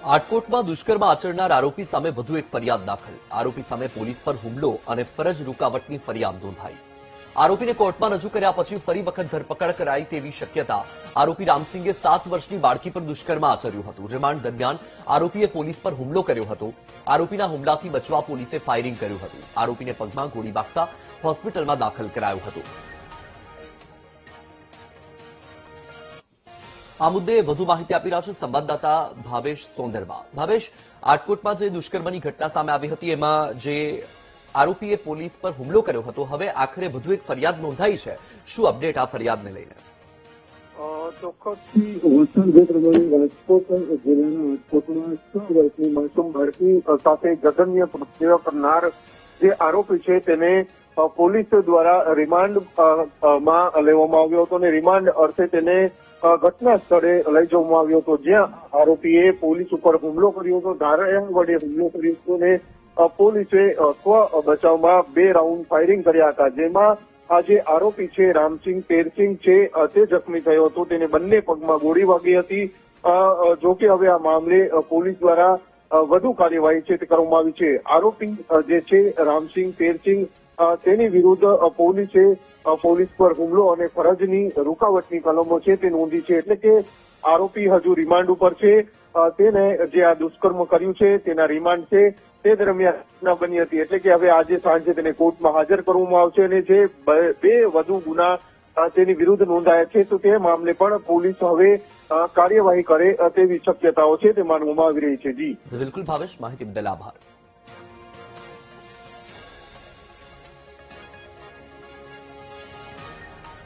આટકોટમાં દુષ્કર્મ આચરનાર આરોપી સામે વધુ એક ફરિયાદ દાખલ. આરોપી સામે પોલીસ પર હુમલો અને ફરજ રૂકાવટની ફરિયાદ નોંધાઈ. આરોપીને કોર્ટમાં રજૂ કર્યા પછી ફરી વખત ધરપકડ કરાય તેવી શક્યતા. આરોપી રામસિંગે 7 વર્ષની બાળકી પર દુષ્કર્મ આચર્યું હતું. રિમાન્ડ દરમિયાન આરોપીએ પોલીસ પર હુમલો કર્યો હતો. આરોપીના હુમલાથી બચવા પોલીસે ફાયરિંગ કર્યું હતું. આરોપીને પગમાં ગોળી વાગતા હોસ્પિટલમાં દાખલ કરાયો હતો. આ મુદ્દે વધુ માહિતી આપી રહ્યા છે સંવાદદાતા ભાવેશ સોંદરવા. ભાવેશ, આટકોટમાં જે દુષ્કર્મની ઘટના સામે આવી હતી એમાં જે આરોપીએ પોલીસ પર હુમલો કર્યો હતો, હવે આખરે વધુ એક ફરિયાદ નોંધાઈ છે. શું અપડેટ આ ફરિયાદને લઈને? ચોક્કસથી વલસાડ જે પ્રમાણે રાજકોટ જિલ્લાના રાજકોટમાં 6 વર્ષની માસૂમ બાળકી સાથે જઘન્ય કૃત્ય કરનાર જે આરોપી છે તેને પોલીસ દ્વારા રિમાન્ડમાં લેવામાં આવ્યો હતો અને રિમાન્ડ અર્થે તેને ઘટના સ્થળે લઈ જવામાં આવ્યો હતો, જ્યાં આરોપીએ પોલીસ ઉપર હુમલો કર્યો હતો. ધારાયમ વડે હુમલો કર્યો હતો અને પોલીસે સ્વ બચાવમાં 2 રાઉન્ડ ફાયરિંગ કર્યા હતા, જેમાં આ જે આરોપી છે રામસિંગ તેરસિંગ છે તે જખમી થયો હતો. તેને બંને પગમાં ગોળી વાગી હતી. જોકે હવે આ મામલે પોલીસ દ્વારા વધુ કાર્યવાહી છે તે કરવામાં આવી છે. આરોપી જે છે રામસિંગ તેરસિંગ તેની વિરુદ્ધ પોલીસે પોલીસ પર હુમલો અને ફરજની રૂકાવટની કલમો છે તે નોંધી છે. એટલે કે આરોપી હજુ રિમાન્ડ ઉપર છે. તેને જે આ દુષ્કર્મ કર્યું છે તેના રિમાન્ડ છે તે દરમિયાન ઘટના બની હતી. એટલે કે હવે આજે સાંજે તેને કોર્ટમાં હાજર કરવામાં આવશે અને જે 2 વધુ ગુના તેની વિરુદ્ધ નોંધાયા છે તો તે મામલે પણ પોલીસ હવે કાર્યવાહી કરે તેવી શક્યતાઓ છે તે માનવામાં આવી રહી છે. જી બિલકુલ ભાવેશ, માહિતી બદલ આભાર.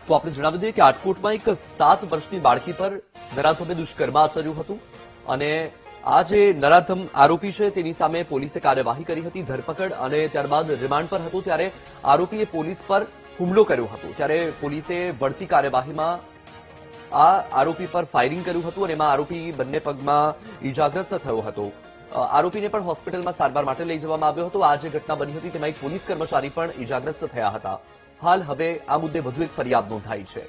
તો આપણે જણાવી દઈએ કે આટકોટમાં એક 7 વર્ષની બાળકી પર નરાધમે દુષ્કર્મ આચર્યું હતું અને આ જે નરાધમ આરોપી છે તેની સામે પોલીસે કાર્યવાહી કરી હતી, ધરપકડ અને ત્યારબાદ રિમાન્ડ પર હતો. ત્યારે આરોપીએ પોલીસ પર હુમલો કર્યો હતો. ત્યારે પોલીસે વળતી કાર્યવાહીમાં આ આરોપી પર ફાયરિંગ કર્યું હતું અને એમાં આરોપી બંને પગમાં ઈજાગ્રસ્ત થયો હતો. આરોપીને પણ હોસ્પિટલમાં સારવાર માટે લઈ જવામાં આવ્યો હતો. આ જે ઘટના બની હતી તેમાં એક પોલીસ કર્મચારી પણ ઈજાગ્રસ્ત થયા હતા. હાલ હવે આ મુદ્દે વધુ એક ફરિયાદ નોંધાઈ છે.